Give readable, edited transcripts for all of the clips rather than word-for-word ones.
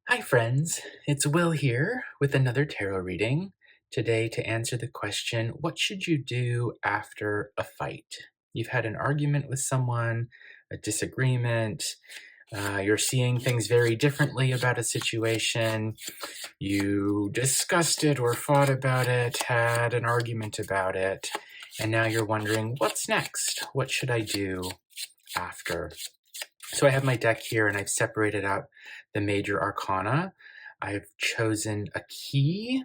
Hi friends, it's Will here with another tarot reading. Today to answer the question, what should you do after a fight? You've had an argument with someone, a disagreement, you're seeing things very differently about a situation, you discussed it or fought about it, had an argument about it, and now you're wondering, what's next? What should I do after? So I have my deck here and I've separated out the major arcana. I've chosen a key,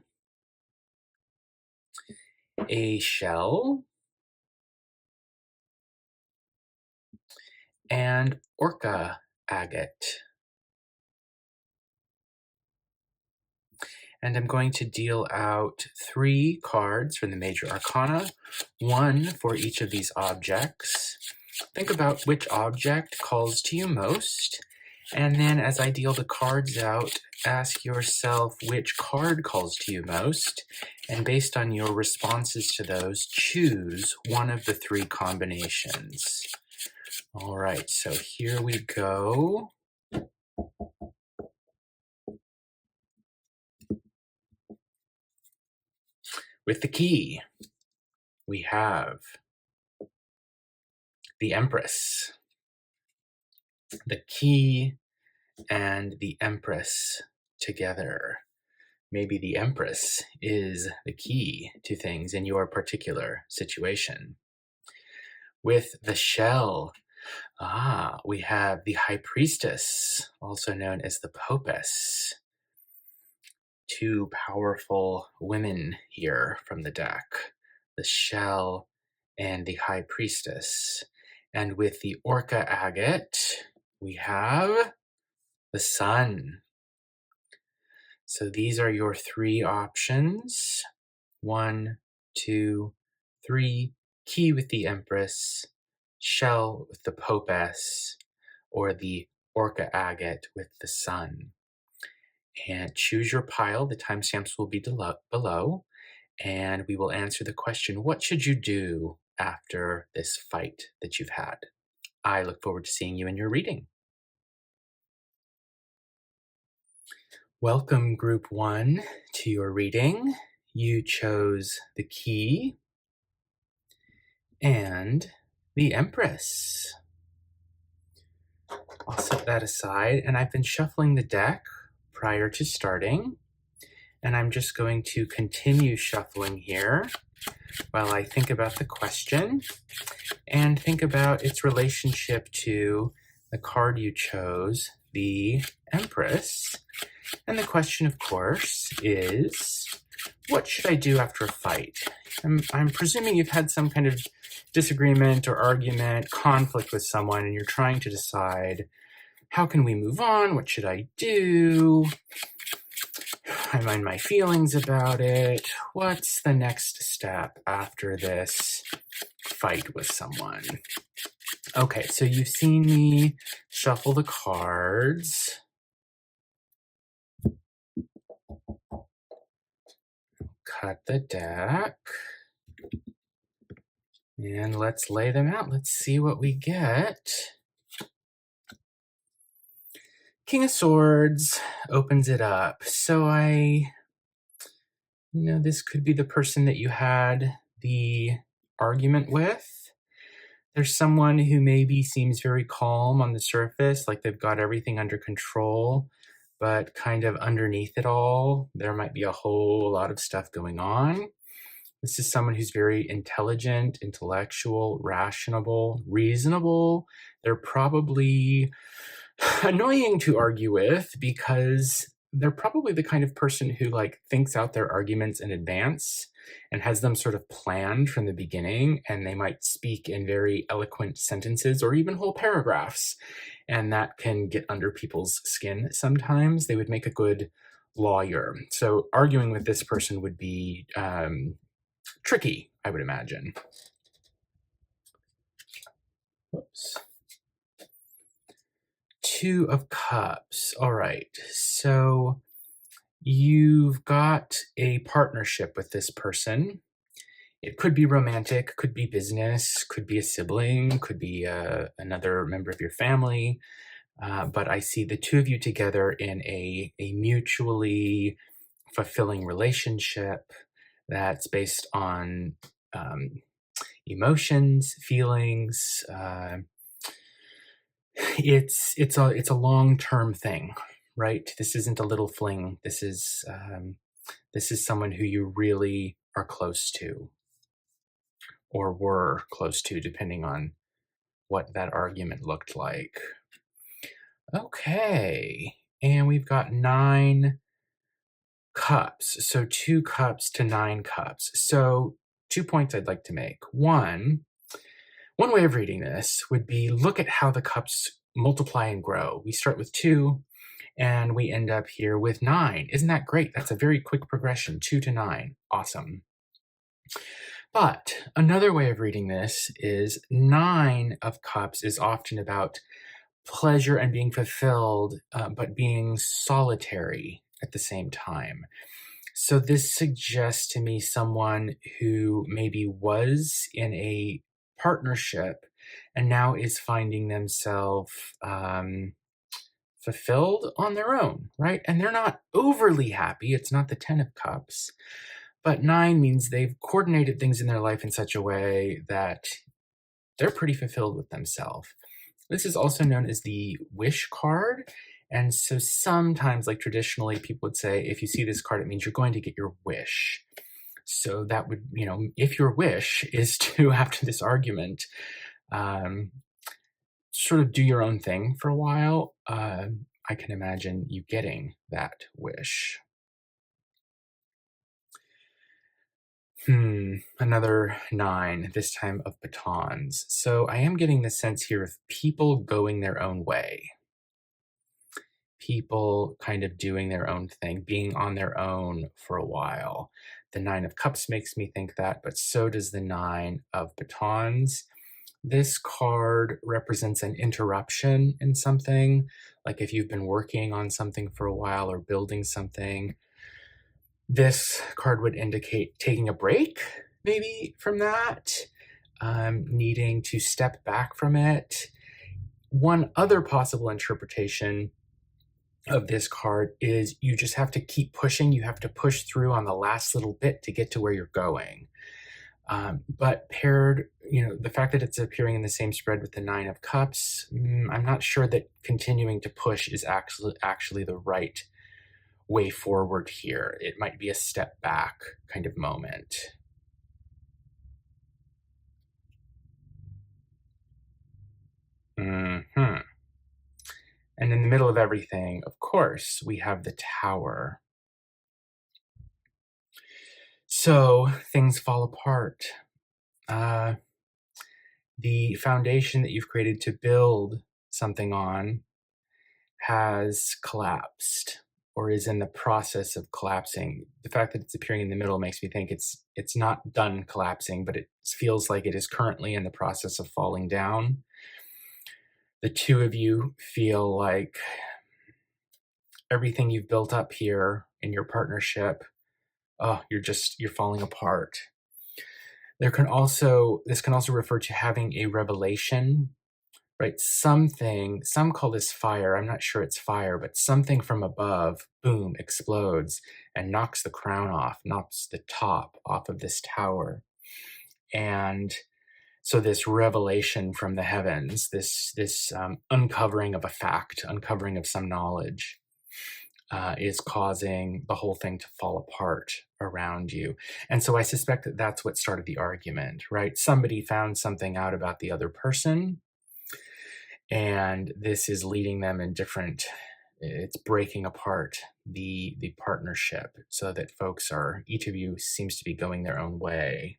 a shell, and Orca agate. And I'm going to deal out 3 cards from the major arcana, 1 for each of these objects. Think about which object calls to you most, and then as I deal the cards out, ask yourself which card calls to you most, and based on your responses to those, choose one of the 3 combinations. All right, so here we go. With the key, we have the Empress. The key and the Empress together. Maybe the Empress is the key to things in your particular situation. With the shell, we have the High Priestess, also known as the Popess. 2 powerful women here from the deck, the shell and the High Priestess. And with the Orca agate, we have the Sun. So these are your 3 options. 1, 2, 3. Key with the Empress, shell with the Popess, or the Orca agate with the Sun. And choose your pile. The timestamps will be below. And we will answer the question, what should you do after this fight that you've had? I look forward to seeing you in your reading. Welcome, Group 1, to your reading. You chose the key and the Empress. I'll set that aside, and I've been shuffling the deck prior to starting, and I'm just going to continue shuffling here while I think about the question and think about its relationship to the card you chose, the Empress. And the question, of course, is, what should I do after a fight? I'm presuming you've had some kind of disagreement or argument, conflict with someone, and you're trying to decide, how can we move on? What should I do? I mind my feelings about it. What's the next step after this fight with someone? Okay, so you've seen me shuffle the cards. Cut the deck. And let's lay them out. Let's see what we get. King of Swords opens it up. So this could be the person that you had the argument with. There's someone who maybe seems very calm on the surface, like they've got everything under control, but kind of underneath it all, there might be a whole lot of stuff going on. This is someone who's very intelligent, intellectual, rational, reasonable. They're probably annoying to argue with because they're probably the kind of person who thinks out their arguments in advance and has them sort of planned from the beginning, and they might speak in very eloquent sentences or even whole paragraphs, and that can get under people's skin sometimes. They would make a good lawyer. So arguing with this person would be tricky, I would imagine. Whoops. 2 of Cups. All right, so you've got a partnership with this person. It could be romantic, could be business, could be a sibling, could be another member of your family. but I see the two of you together in a mutually fulfilling relationship that's based on um, emotions, feelings. It's a long-term thing, right? This isn't a little fling. This is someone who you really are close to, or were close to, depending on what that argument looked like. Okay, and we've got 9 cups. So 2 cups to 9 cups. So 2 points I'd like to make. One way of reading this would be, look at how the cups multiply and grow. We start with 2 and we end up here with 9. Isn't that great? That's a very quick progression, 2 to 9. Awesome. But another way of reading this is 9 of cups is often about pleasure and being fulfilled, but being solitary at the same time. So this suggests to me someone who maybe was in a partnership and now is finding themselves fulfilled on their own, right? And they're not overly happy. It's not the 10 of cups. But 9 means they've coordinated things in their life in such a way that they're pretty fulfilled with themselves. This is also known as the wish card. And so sometimes, like traditionally, people would say, if you see this card, it means you're going to get your wish. So that would, if your wish is to, after this argument, sort of do your own thing for a while, I can imagine you getting that wish. Another 9, this time of batons. So I am getting the sense here of people going their own way. People kind of doing their own thing, being on their own for a while. The 9 of cups makes me think that, but so does the 9 of batons. This card represents an interruption in something, like if you've been working on something for a while or building something. This card would indicate taking a break, maybe, from that, needing to step back from it. One other possible interpretation of this card is you just have to keep pushing. You have to push through on the last little bit to get to where you're going. But paired, the fact that it's appearing in the same spread with the 9 of cups, I'm not sure that continuing to push is actually the right way forward here. It might be a step back kind of moment. And in the middle of everything, of course, we have the Tower. So things fall apart. The foundation that you've created to build something on has collapsed or is in the process of collapsing. The fact that it's appearing in the middle makes me think it's not done collapsing, but it feels like it is currently in the process of falling down. The two of you feel like everything you've built up here in your partnership, you're falling apart. This can also refer to having a revelation, right? Some call this fire. I'm not sure it's fire, but something from above, boom, explodes and knocks the crown off, knocks the top off of this tower. And so this revelation from the heavens, this uncovering of a fact, uncovering of some knowledge, is causing the whole thing to fall apart around you. And so I suspect that that's what started the argument, right? Somebody found something out about the other person, and this is leading them in it's breaking apart the partnership so that each of you seems to be going their own way.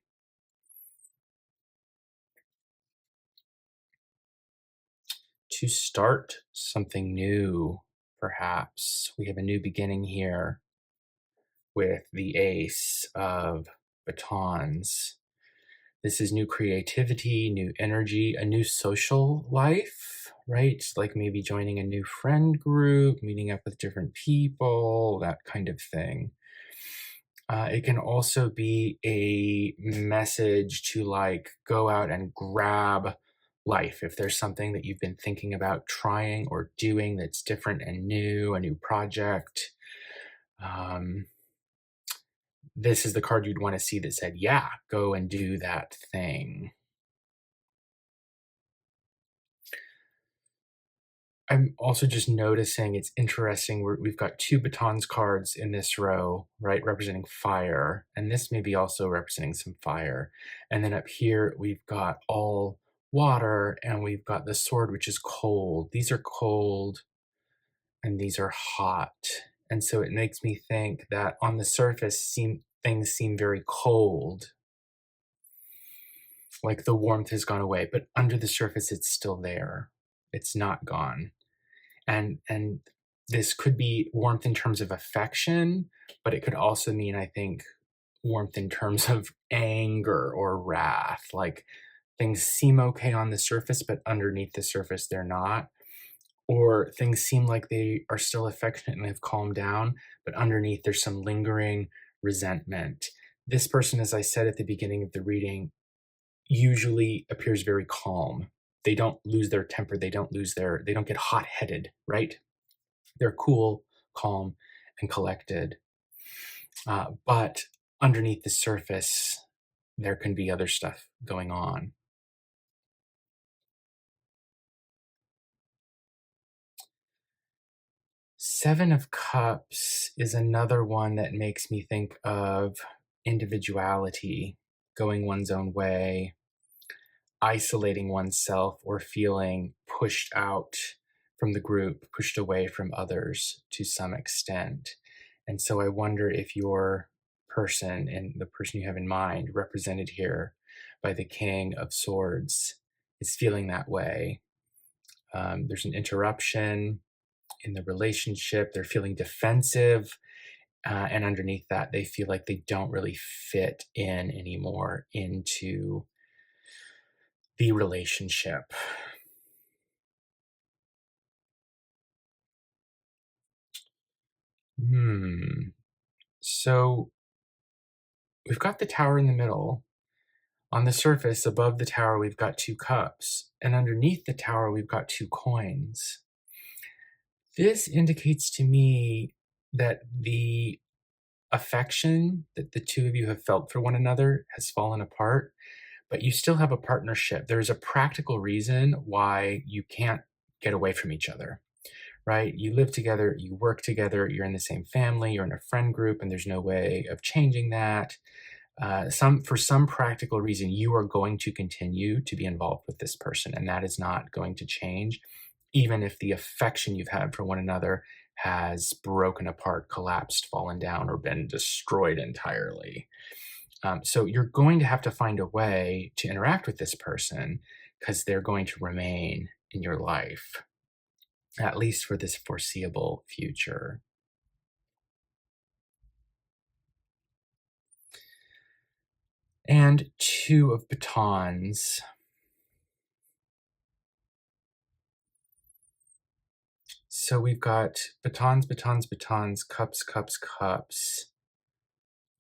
To start something new, perhaps. We have a new beginning here with the Ace of Batons. This is new creativity, new energy, a new social life, right? Like maybe joining a new friend group, meeting up with different people, that kind of thing. It can also be a message to go out and grab life, if there's something that you've been thinking about trying or doing that's different and new, a new project, um, this is the card you'd want to see that said, yeah, go and do that thing. I'm also just noticing it's interesting. We've got two batons cards in this row, right, representing fire. And this may be also representing some fire. And then up here, we've got all water and we've got the sword, which is cold. These are cold and these are hot. And so it makes me think that on the surface, things seem very cold, like the warmth has gone away, but under the surface, it's still there. It's not gone. And this could be warmth in terms of affection, but it could also mean, I think, warmth in terms of anger or wrath. Like things seem okay on the surface, but underneath the surface, they're not. Or things seem like they are still affectionate and have calmed down, but underneath there's some lingering resentment. This person, as I said at the beginning of the reading, usually appears very calm. They don't lose their temper. They don't get hot-headed, right? They're cool, calm, and collected. But underneath the surface, there can be other stuff going on. Seven of Cups is another one that makes me think of individuality, going one's own way, isolating oneself, or feeling pushed out from the group, pushed away from others to some extent. And so I wonder if your person and the person you have in mind, represented here by the King of Swords, is feeling that way. There's an interruption in the relationship. They're feeling defensive. And underneath that, they feel like they don't really fit in anymore into the relationship. So we've got the tower in the middle. On the surface, above the tower, we've got two cups. And underneath the tower, we've got two coins. This indicates to me that the affection that the two of you have felt for one another has fallen apart, but you still have a partnership. There's a practical reason why you can't get away from each other, right? You live together, you work together, you're in the same family, you're in a friend group, and there's no way of changing that. For some practical reason, you are going to continue to be involved with this person, and that is not going to change, even if the affection you've had for one another has broken apart, collapsed, fallen down, or been destroyed entirely. So you're going to have to find a way to interact with this person because they're going to remain in your life, at least for this foreseeable future. And Two of Batons. So we've got batons, batons, batons, cups, cups, cups,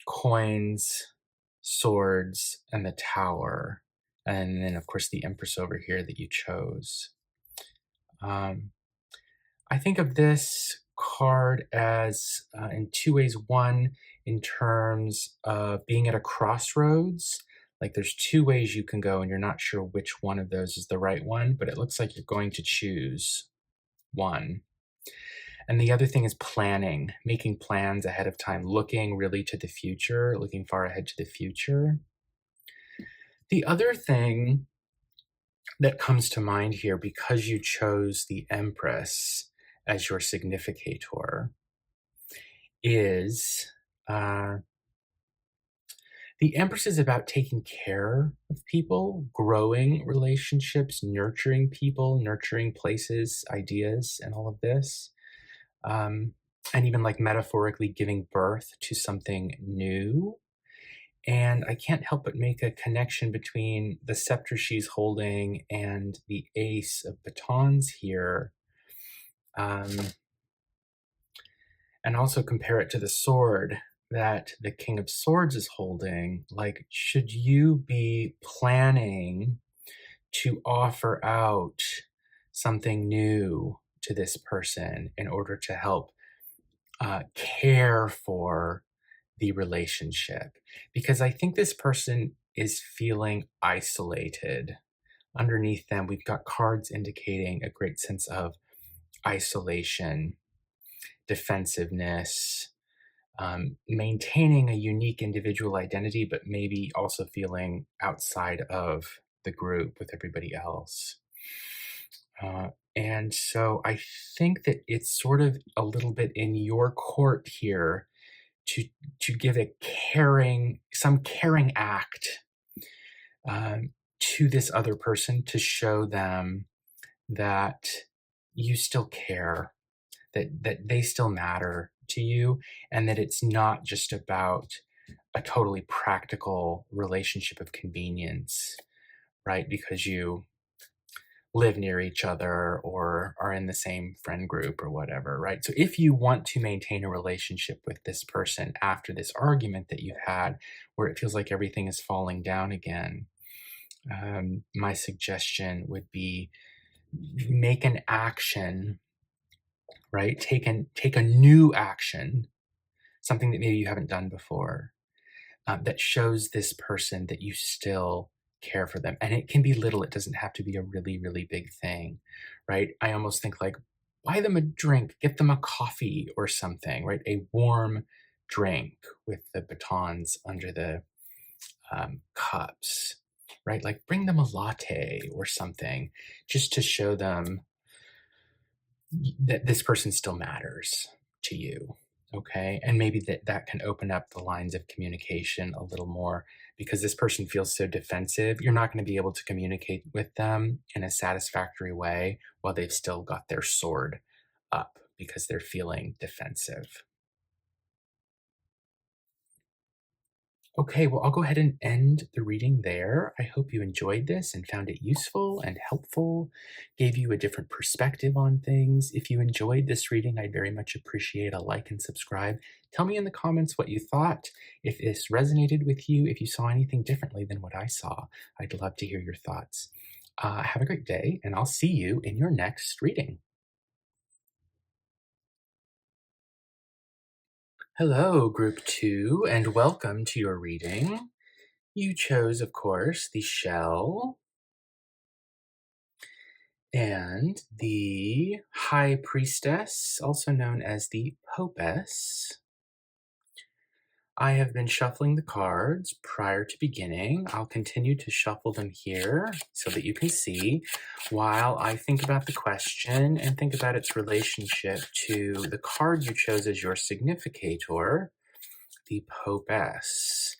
coins, swords, and the tower. And then, of course, the Empress over here that you chose. I think of this card as in two ways. One, in terms of being at a crossroads. Like there's two ways you can go, and you're not sure which one of those is the right one, but it looks like you're going to choose one. And the other thing is planning, making plans ahead of time, looking really to the future, looking far ahead to the future. The other thing that comes to mind here, because you chose the Empress as your significator, is the Empress is about taking care of people, growing relationships, nurturing people, nurturing places, ideas, and all of this. And even like metaphorically giving birth to something new. And I can't help but make a connection between the scepter she's holding and the Ace of Batons here. And also compare it to the sword that the King of Swords is holding. Like, should you be planning to offer out something new to this person in order to help care for the relationship. Because I think this person is feeling isolated. Underneath them, we've got cards indicating a great sense of isolation, defensiveness, maintaining a unique individual identity, but maybe also feeling outside of the group with everybody else. And so I think that it's sort of a little bit in your court here to give some caring act to this other person to show them that you still care, that they still matter to you, and that it's not just about a totally practical relationship of convenience, right? Because you live near each other or are in the same friend group or whatever, right? So if you want to maintain a relationship with this person after this argument that you've had, where it feels like everything is falling down again, my suggestion would be make an action, right? Take a new action, something that maybe you haven't done before, that shows this person that you still care for them. And it can be little. It doesn't have to be a really, really big thing, right? I almost think like, buy them a drink, get them a coffee or something, right? A warm drink with the batons under the cups, right? Like bring them a latte or something just to show them that this person still matters to you. Okay. And maybe that can open up the lines of communication a little more, because this person feels so defensive. You're not going to be able to communicate with them in a satisfactory way while they've still got their sword up because they're feeling defensive. Okay, well, I'll go ahead and end the reading there. I hope you enjoyed this and found it useful and helpful, gave you a different perspective on things. If you enjoyed this reading, I'd very much appreciate a like and subscribe. Tell me in the comments what you thought, if this resonated with you, if you saw anything differently than what I saw. I'd love to hear your thoughts. Have a great day, and I'll see you in your next reading. Hello, Group 2, and welcome to your reading. You chose, of course, the shell and the High Priestess, also known as the Popess. I have been shuffling the cards prior to beginning. I'll continue to shuffle them here so that you can see while I think about the question and think about its relationship to the card you chose as your significator, the Popess.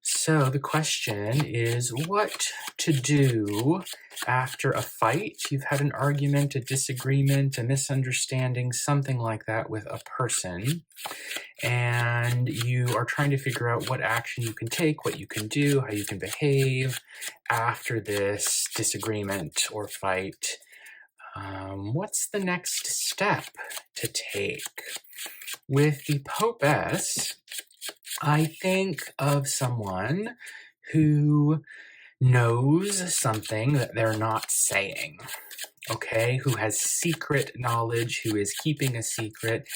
So the question is what to do after a fight. You've had an argument, a disagreement, a misunderstanding, something like that with a person, and you are trying to figure out what action you can take, what you can do, how you can behave after this disagreement or fight. What's the next step to take? With the Popess, I think of someone who knows something that they're not saying, okay? Who has secret knowledge, who is keeping a secret,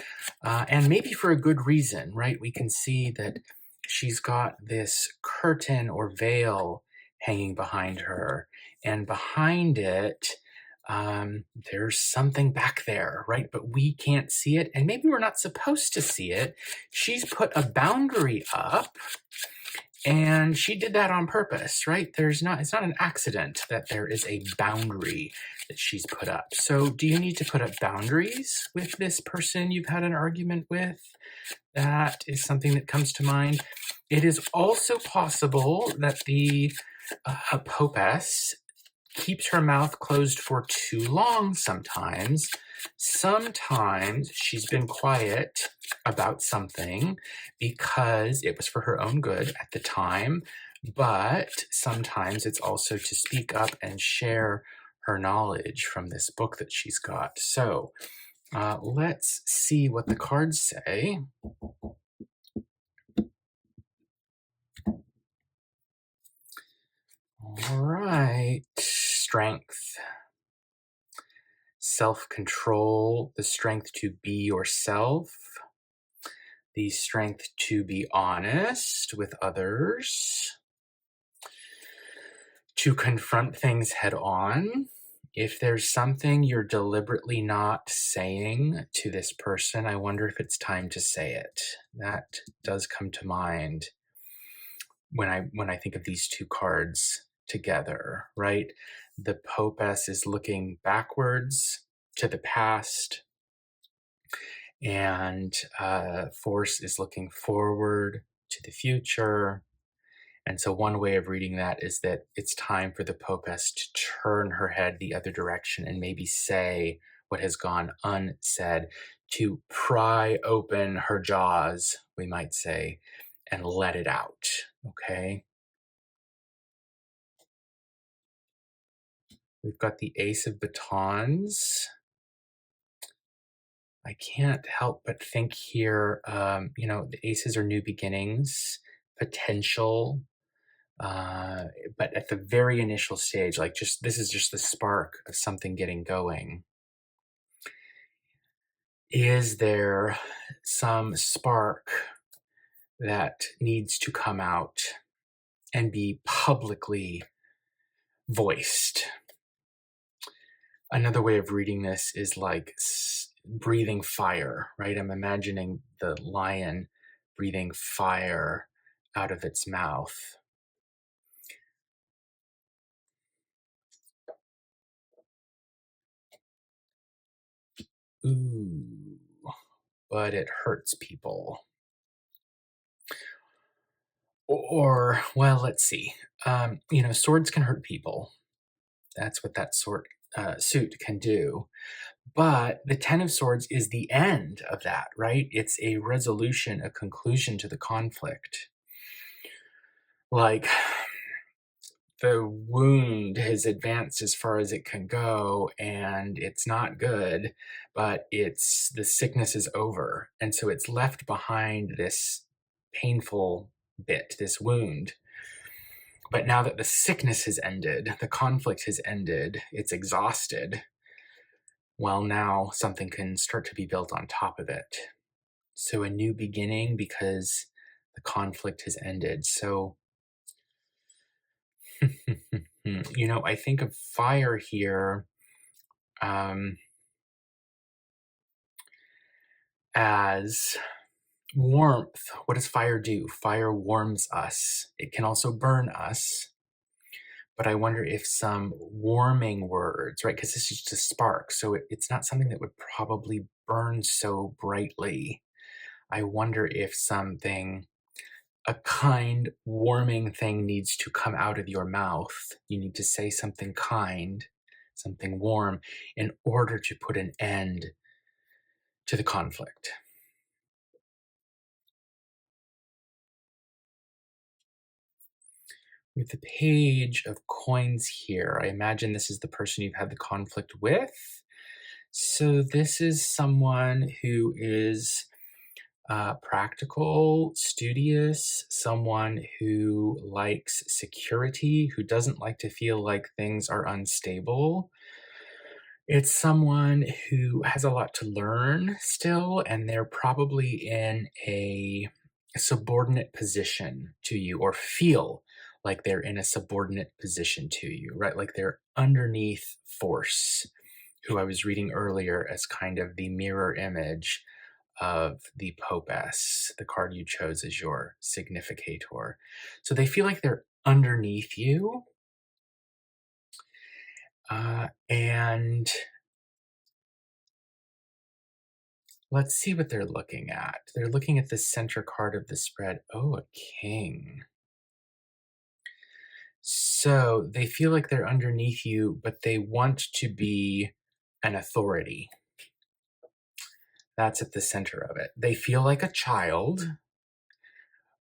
and maybe for a good reason, right? We can see that she's got this curtain or veil hanging behind her, and behind it, there's something back there, right? But we can't see it, and maybe we're not supposed to see it. She's put a boundary up, and she did that on purpose, right? It's not an accident that there is a boundary that she's put up. So do you need to put up boundaries with this person you've had an argument with? That is something that comes to mind. It is also possible that the Popess keeps her mouth closed for too long sometimes. Sometimes she's been quiet about something because it was for her own good at the time, but sometimes it's also to speak up and share her knowledge from this book that she's got. So let's see what the cards say. All right. strength, self-control, the strength to be yourself, the strength to be honest with others, to confront things head on. If there's something you're deliberately not saying to this person, I wonder if it's time to say it. That does come to mind when I think of these two cards together, right? The Popess is looking backwards to the past, and Force is looking forward to the future. And so one way of reading that is that it's time for the Popess to turn her head the other direction and maybe say what has gone unsaid, to pry open her jaws, we might say, and let it out, okay? We've got the Ace of Batons. I can't help but think here, the aces are new beginnings, potential, but at the very initial stage, this is just the spark of something getting going. Is there some spark that needs to come out and be publicly voiced? Another way of reading this is like breathing fire, right? I'm imagining the lion breathing fire out of its mouth. Ooh, but it hurts people. Or well, let's see. Swords can hurt people. That's what that suit can do. But the Ten of Swords is the end of that, right? It's a resolution, a conclusion to the conflict. Like, the wound has advanced as far as it can go, and it's not good, but the sickness is over. And so it's left behind this painful bit, this wound. But now that the sickness has ended, the conflict has ended, it's exhausted, well, now something can start to be built on top of it. So a new beginning because the conflict has ended. So, I think of fire here as warmth. What does fire do? Fire warms us. It can also burn us. But I wonder if some warming words, right? Because this is just a spark. So it's not something that would probably burn so brightly. I wonder if a kind, warming thing needs to come out of your mouth. You need to say something kind, something warm, in order to put an end to the conflict. With the Page of Coins here, I imagine this is the person you've had the conflict with. So this is someone who is practical, studious, someone who likes security, who doesn't like to feel like things are unstable. It's someone who has a lot to learn still, and they're probably in a subordinate position to you, or feel like they're in a subordinate position to you, right? Like they're underneath Force, who I was reading earlier as kind of the mirror image of the Popess, the card you chose as your significator. So they feel like they're underneath you. And let's see what they're looking at. They're looking at the center card of the spread. Oh, a king. So they feel like they're underneath you, but they want to be an authority. That's at the center of it. They feel like a child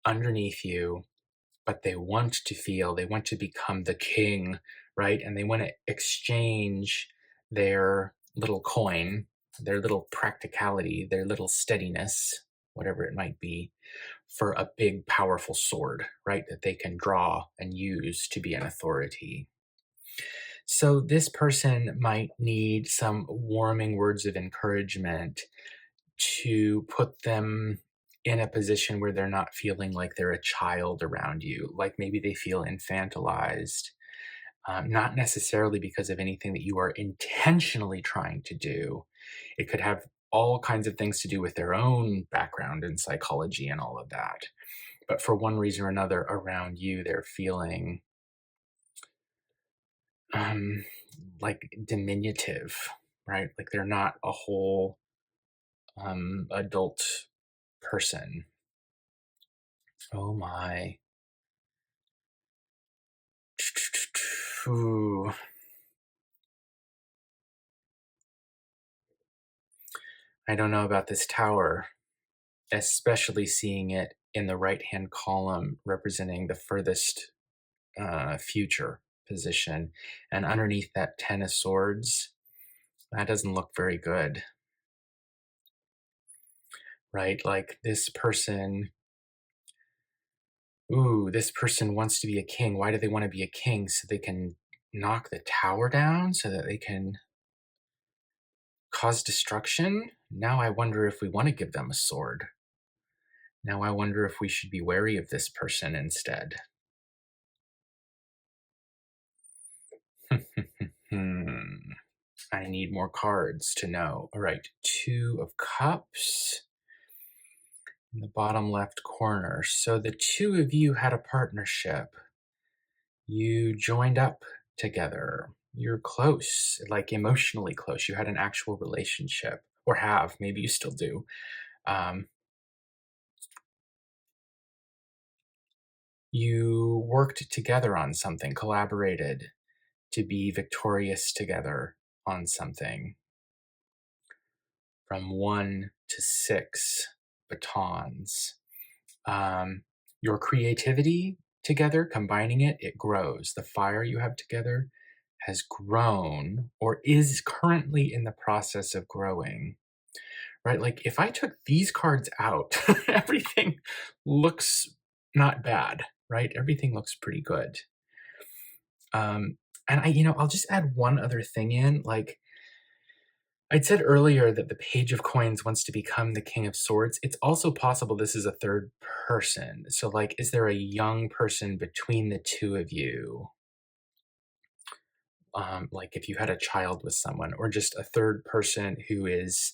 underneath you, but they want to become the king, right? And they want to exchange their little coin, their little practicality, their little steadiness, whatever it might be, for a big, powerful sword, right? That they can draw and use to be an authority. So this person might need some warming words of encouragement to put them in a position where they're not feeling like they're a child around you, like maybe they feel infantilized, not necessarily because of anything that you are intentionally trying to do. It could have all kinds of things to do with their own background in psychology and all of that. But for one reason or another around you, they're feeling um, like diminutive, right? Like they're not a whole adult person. Oh my. Ooh. I don't know about this tower, especially seeing it in the right hand column representing the furthest future position. And underneath that 10 of swords, that doesn't look very good, right? Like this person wants to be a king. Why do they want to be a king? So they can knock the tower down, so that they can cause destruction? Now I wonder if we want to give them a sword. Now I wonder if we should be wary of this person instead. I need more cards to know. All right, 2 of Cups in the bottom left corner. So the 2 of you had a partnership. You joined up together. You're close, like emotionally close. You had an actual relationship, or have. Maybe you still do. You worked together on something, collaborated to be victorious together on something. From 1 to 6 batons. Your creativity together, combining it, it grows. The fire you have together has grown or is currently in the process of growing, right? Like if I took these cards out, everything looks not bad, right? Everything looks pretty good. And I'll just add one other thing in. Like I'd said earlier that the Page of Coins wants to become the King of Swords. It's also possible this is a third person. So, like, is there a young person between the 2 of you? Like, if you had a child with someone, or just a third person who is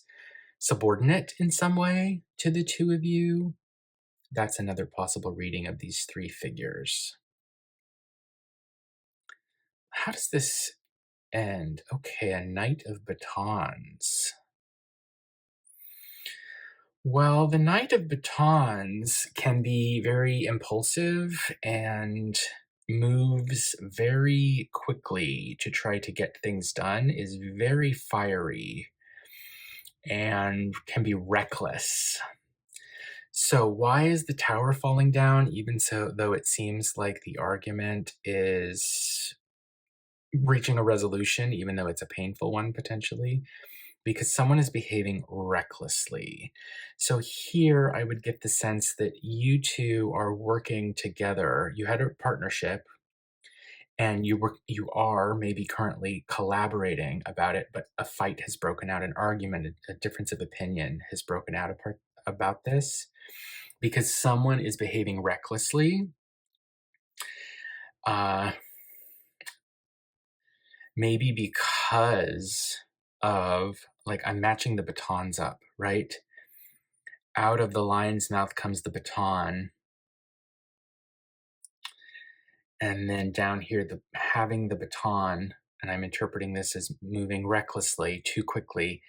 subordinate in some way to the 2 of you? That's another possible reading of these 3 figures. How does this end? Okay, a Knight of Batons. Well, the Knight of Batons can be very impulsive and moves very quickly to try to get things done, is very fiery, and can be reckless. So why is the tower falling down, even so though it seems like the argument is reaching a resolution, even though it's a painful one potentially? Because someone is behaving recklessly. So here I would get the sense that you 2 are working together. You had a partnership, and you are maybe currently collaborating about it, but a fight has broken out, an argument, a difference of opinion has broken out about this because someone is behaving recklessly. Maybe because of, like, I'm matching the batons up, right? Out of the lion's mouth comes the baton. And then down here, having the baton, and I'm interpreting this as moving recklessly, too quickly,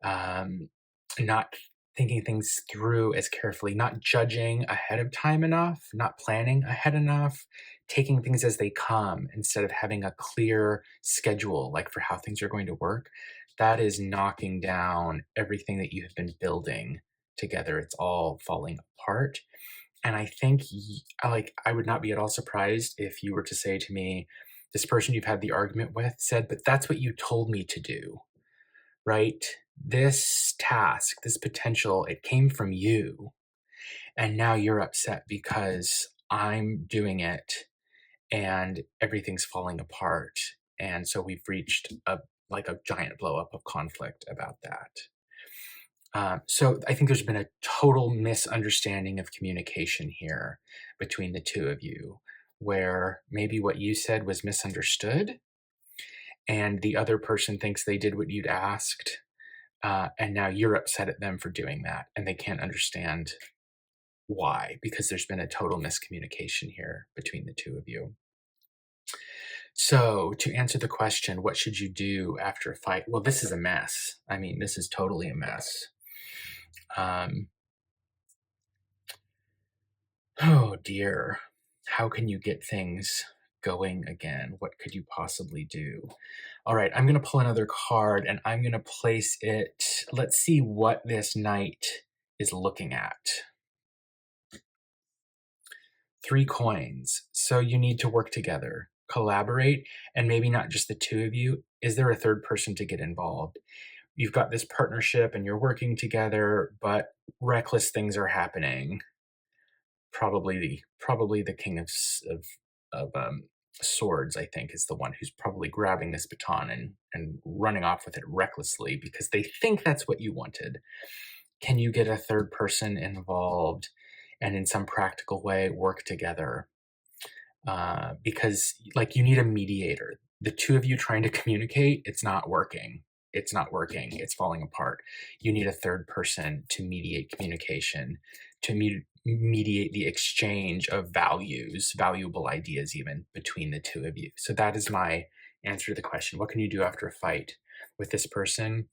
not thinking things through as carefully, not judging ahead of time enough, not planning ahead enough, taking things as they come instead of having a clear schedule, like for how things are going to work. That is knocking down everything that you have been building together. It's all falling apart. And I think, I would not be at all surprised if you were to say to me, this person you've had the argument with said, but that's what you told me to do, right? This task, this potential, it came from you. And now you're upset because I'm doing it and everything's falling apart. And so we've reached a giant blow up of conflict about that. So I think there's been a total misunderstanding of communication here between the two of you, where maybe what you said was misunderstood and the other person thinks they did what you'd asked. And now you're upset at them for doing that and they can't understand why, because there's been a total miscommunication here between the two of you. So, to answer the question, what should you do after a fight? Well, this is a mess. I mean, this is totally a mess. Oh dear. How can you get things going again? What could you possibly do? All right, I'm going to pull another card and I'm going to place it. Let's see what this knight is looking at. 3 coins. So you need to work together, collaborate, and maybe not just the two of you. Is there a third person to get involved? You've got this partnership and you're working together, but reckless things are happening. Probably the king of swords, I think, is the one who's probably grabbing this baton and running off with it recklessly because they think that's what you wanted. Can you get a third person involved and in some practical way work together? Because you need a mediator. The two of you trying to communicate, it's not working. It's not working. It's falling apart. You need a third person to mediate communication, to mediate the exchange of values, valuable ideas even, between the two of you. So that is my answer to the question. What can you do after a fight with this person?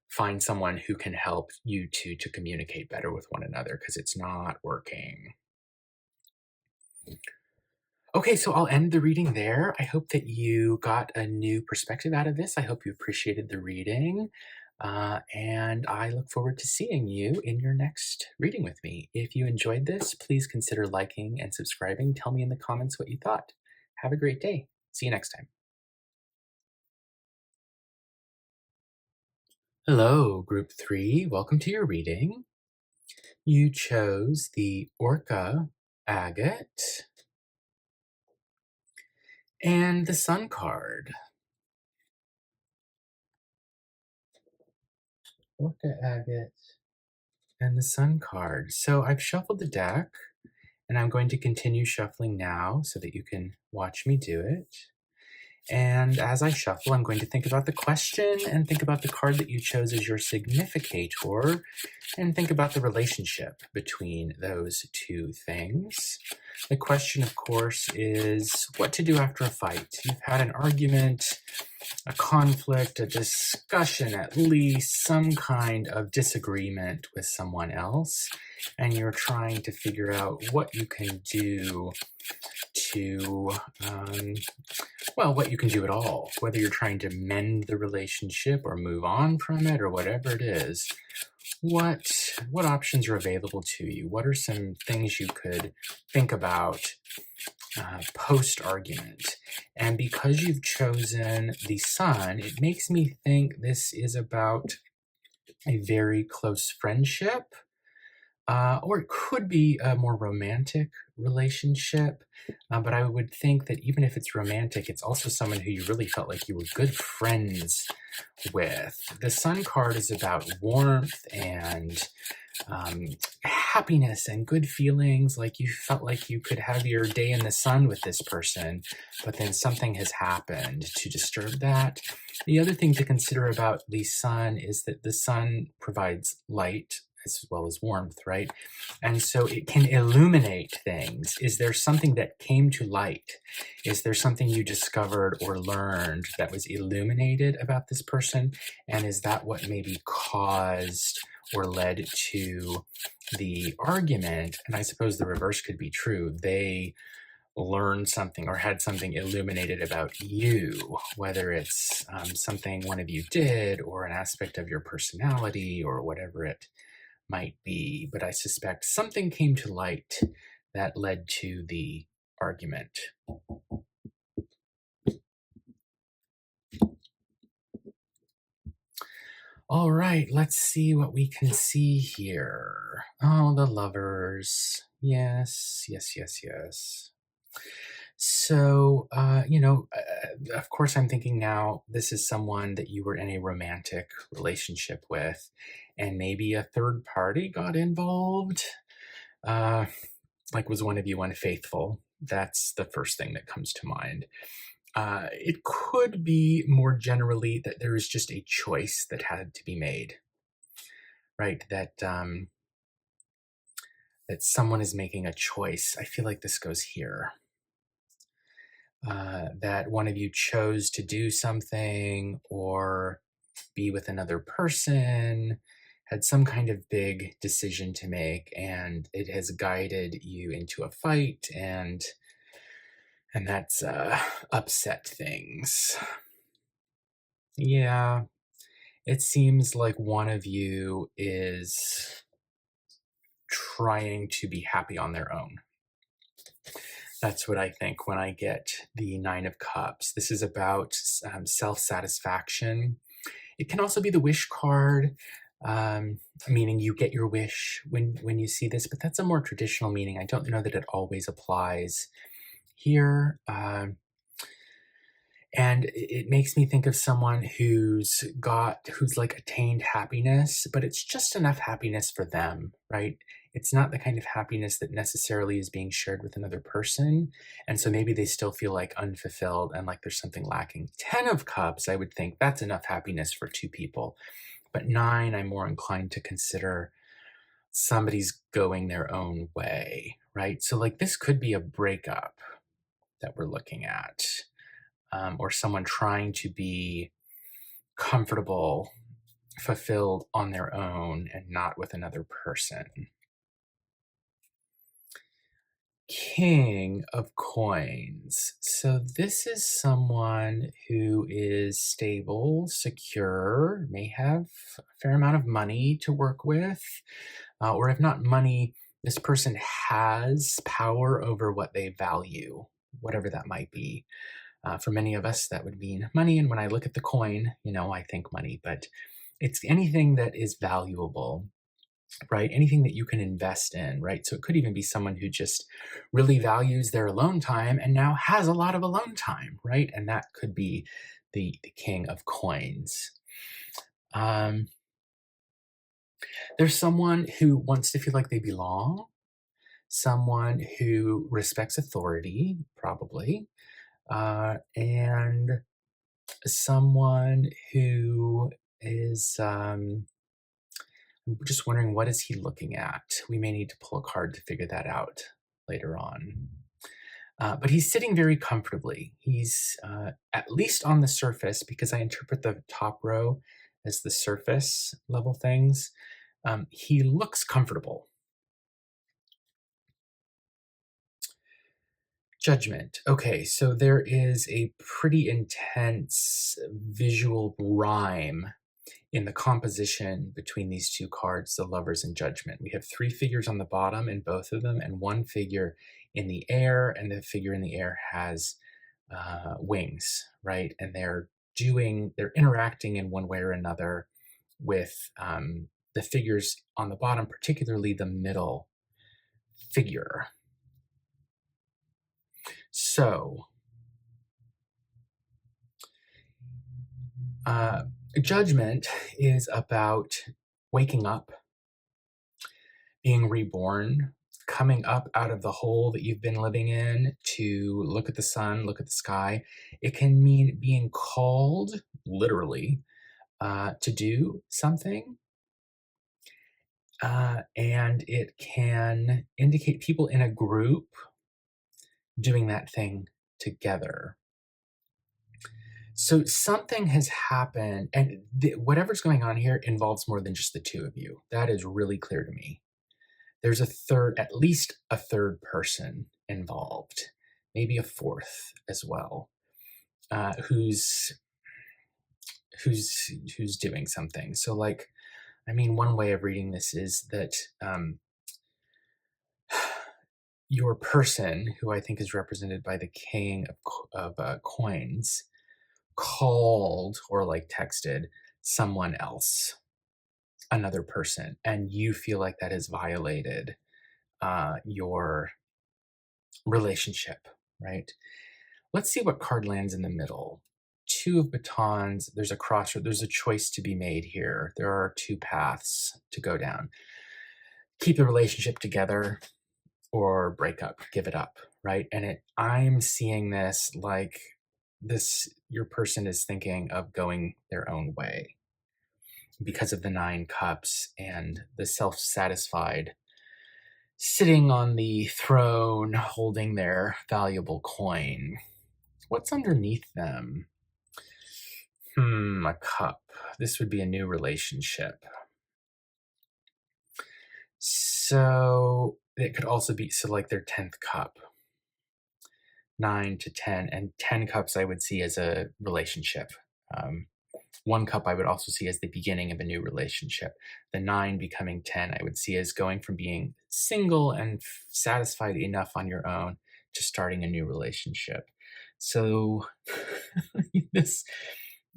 Find someone who can help you two to communicate better with one another because it's not working. Okay, so I'll end the reading there. I hope that you got a new perspective out of this. I hope you appreciated the reading. And I look forward to seeing you in your next reading with me. If you enjoyed this, please consider liking and subscribing. Tell me in the comments what you thought. Have a great day. See you next time. Hello, Group 3. Welcome to your reading. You chose the Orca, Agate, and the Sun card. Orca, Agate, and the Sun card. So I've shuffled the deck, and I'm going to continue shuffling now so that you can watch me do it. And as I shuffle, I'm going to think about the question and think about the card that you chose as your significator and think about the relationship between those two things. The question, of course, is what to do after a fight. You've had an argument, a conflict, a discussion, at least some kind of disagreement with someone else, and you're trying to figure out what you can do to, what you can do at all, whether you're trying to mend the relationship or move on from it or whatever it is. What options are available to you? What are some things you could think about post-argument? And because you've chosen the Sun, it makes me think this is about a very close friendship, or it could be a more romantic relationship. But I would think that even if it's romantic, it's also someone who you really felt like you were good friends with. The Sun card is about warmth and happiness and good feelings, like you felt like you could have your day in the sun with this person, but then something has happened to disturb that. The other thing to consider about the Sun is that the Sun provides light as well as warmth, right? And so it can illuminate things. Is there something that came to light? Is there something you discovered or learned that was illuminated about this person? And is that what maybe caused or led to the argument? And I suppose the reverse could be true. They learned something or had something illuminated about you, whether it's something one of you did or an aspect of your personality or whatever it might be. But I suspect something came to light that led to the argument. All right, let's see what we can see here. Oh, the lovers. Yes, yes, yes, yes. So, of course, I'm thinking now this is someone that you were in a romantic relationship with, and maybe a third party got involved. Uh, like, was one of you unfaithful? That's the first thing that comes to mind. It could be more generally that there is just a choice that had to be made, right? That someone is making a choice. I feel like this goes here. That one of you chose to do something or be with another person, had some kind of big decision to make, and it has guided you into a fight, and that's upset things. Yeah, it seems like one of you is trying to be happy on their own. That's what I think when I get the Nine of Cups. This is about self-satisfaction. It can also be the wish card, meaning you get your wish when you see this, but that's a more traditional meaning. I don't know that it always applies here. And it makes me think of someone who's like attained happiness, but it's just enough happiness for them, right? It's not the kind of happiness that necessarily is being shared with another person. And so maybe they still feel like unfulfilled and like there's something lacking. 10 of Cups, I would think that's enough happiness for two people. But 9, I'm more inclined to consider somebody's going their own way, right? So like this could be a breakup that we're looking at. Or someone trying to be comfortable, fulfilled on their own and not with another person. King of Coins. So this is someone who is stable, secure, may have a fair amount of money to work with, or if not money, this person has power over what they value, whatever that might be. For many of us, that would mean money. And when I look at the coin, I think money, but it's anything that is valuable, right? Anything that you can invest in, right? So it could even be someone who just really values their alone time and now has a lot of alone time, right? And that could be the King of Coins. There's someone who wants to feel like they belong, someone who respects authority, probably, and someone who is just wondering, what is he looking at? We may need to pull a card to figure that out later on. But he's sitting very comfortably. He's at least on the surface, because I interpret the top row as the surface level things. He looks comfortable. Judgment. Okay, so there is a pretty intense visual rhyme in the composition between these two cards, the Lovers and Judgment. We have 3 figures on the bottom in both of them and 1 figure in the air, and the figure in the air has wings, right? And they're interacting in one way or another with the figures on the bottom, particularly the middle figure. So, Judgment is about waking up, being reborn, coming up out of the hole that you've been living in to look at the sun, look at the sky. It can mean being called, literally, to do something. And it can indicate people in a group doing that thing together. So something has happened, and whatever's going on here involves more than just the two of you. That is really clear to me. There's at least a third person involved, maybe a fourth as well, who's doing something. So, like, I mean, one way of reading this is that your person, who I think is represented by the King of Coins, called or like texted someone else, another person, and you feel like that has violated your relationship, right? Let's see what card lands in the middle. Two of batons. There's a crossroad. There's a choice to be made here. There are two paths to go down. Keep the relationship together or break up, give it up, right? And I'm seeing this like this, your person is thinking of going their own way because of the 9 cups and the self-satisfied sitting on the throne holding their valuable coin. What's underneath them? A cup. This would be a new relationship. So it could also be, so like their 10th cup. 9 to 10, and 10 cups I would see as a relationship. 1 cup I would also see as the beginning of a new relationship. The 9 becoming 10 I would see as going from being single and satisfied enough on your own to starting a new relationship. So this,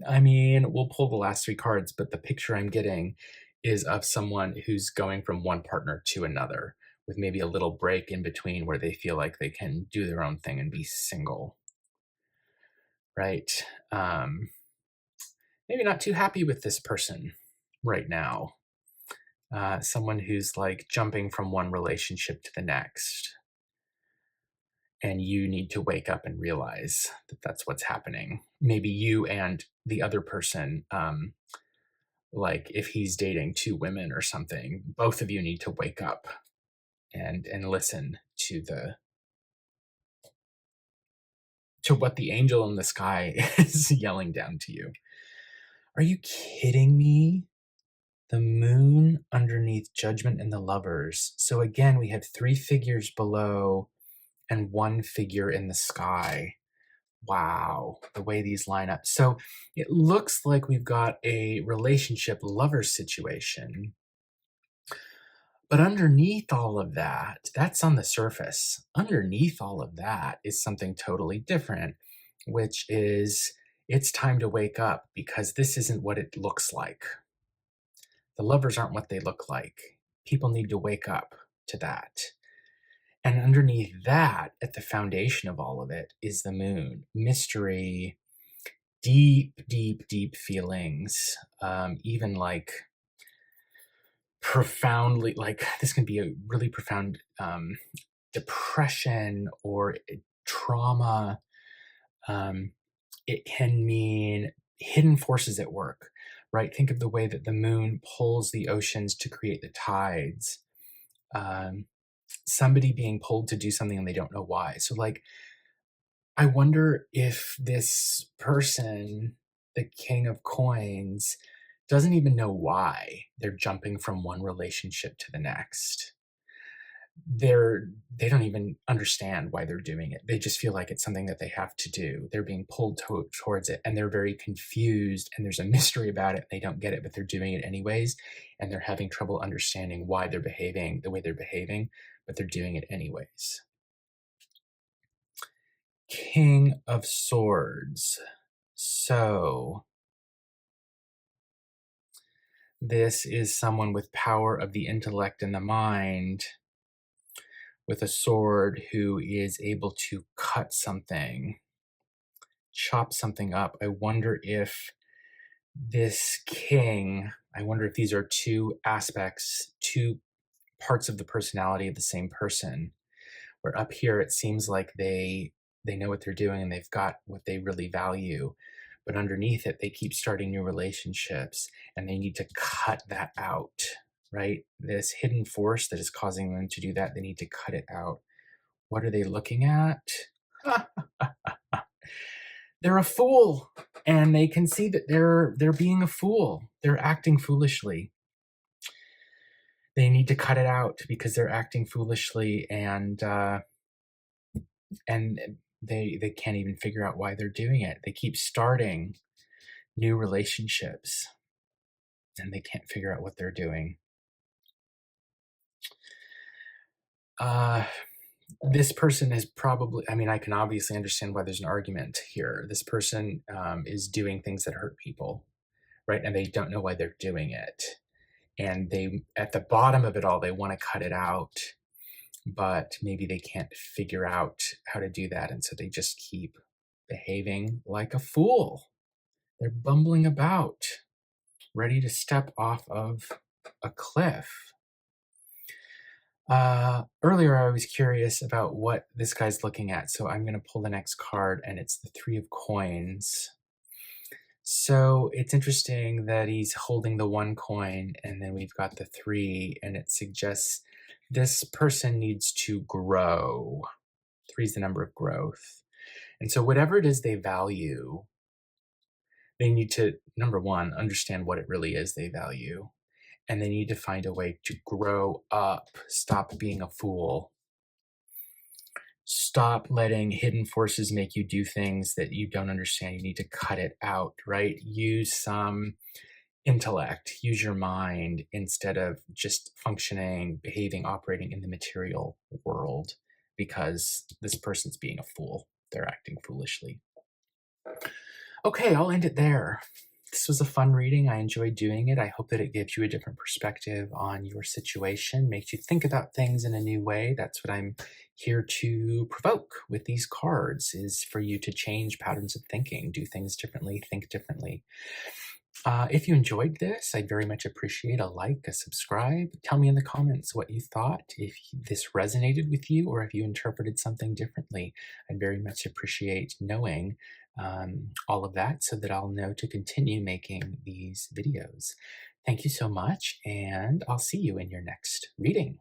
I mean, we'll pull the last 3 cards, but the picture I'm getting is of someone who's going from one partner to another, with maybe a little break in between where they feel like they can do their own thing and be single, right? Maybe not too happy with this person right now. Someone who's like jumping from one relationship to the next. And you need to wake up and realize that that's what's happening. Maybe you and the other person, like if he's dating 2 women or something, both of you need to wake up and listen to what the angel in the sky is yelling down to you. Are you kidding me? The moon underneath Judgment and the Lovers. So again, we have 3 figures below and 1 figure in the sky. Wow, the way these line up. So it looks like we've got a relationship lover situation. But underneath all of that, that's on the surface. Underneath all of that is something totally different, which is it's time to wake up because this isn't what it looks like. The lovers aren't what they look like. People need to wake up to that. And underneath that, at the foundation of all of it, is the moon. Mystery, deep, deep, deep feelings, even like profoundly, like this can be a really profound depression or trauma. It can mean hidden forces at work, right? Think of the way that the moon pulls the oceans to create the tides. Somebody being pulled to do something and they don't know why. So like, I wonder if this person, the King of Coins, doesn't even know why they're jumping from one relationship to the next. They don't even understand why they're doing it. They just feel like it's something that they have to do. They're being pulled towards it, and they're very confused, and there's a mystery about it. They don't get it, but they're doing it anyways, and they're having trouble understanding why they're behaving the way they're behaving, but they're doing it anyways. King of Swords. So this is someone with power of the intellect and the mind with a sword who is able to cut something, chop something up. I wonder if this king, I wonder if these are 2 aspects, 2 parts of the personality of the same person. Where up here it seems like they know what they're doing and they've got what they really value. But underneath it, they keep starting new relationships and they need to cut that out, right? This hidden force that is causing them to do that, they need to cut it out. What are they looking at? They're a fool, and they can see that they're being a fool. They're acting foolishly. They need to cut it out because they're acting foolishly, and they can't even figure out why they're doing it. They keep starting new relationships, and they can't figure out what they're doing. This person is probably, I mean, I can obviously understand why there's an argument here. This person is doing things that hurt people, right? And they don't know why they're doing it. And they, at the bottom of it all, they want to cut it out. but maybe they can't figure out how to do that. And so they just keep behaving like a fool. They're bumbling about, ready to step off of a cliff. Earlier, I was curious about what this guy's looking at, so I'm going to pull the next card, and it's the Three of Coins. So it's interesting that he's holding the one coin, and then we've got the three, and it suggests this person needs to grow. Three is the number of growth. And so whatever it is they value, they need to, number one, understand what it really is they value. And they need to find a way to grow up, stop being a fool. Stop letting hidden forces make you do things that you don't understand. You need to cut it out, right? Use some intellect, use your mind instead of just functioning, behaving, operating in the material world because this person's being a fool. They're acting foolishly. Okay, I'll end it there. This was a fun reading. I enjoyed doing it. I hope that it gives you a different perspective on your situation, makes you think about things in a new way. That's what I'm here to provoke with these cards, is for you to change patterns of thinking, do things differently, think differently. If you enjoyed this, I'd very much appreciate a like, a subscribe. Tell me in the comments what you thought, if this resonated with you or if you interpreted something differently. I'd very much appreciate knowing all of that so that I'll know to continue making these videos. Thank you so much, and I'll see you in your next reading.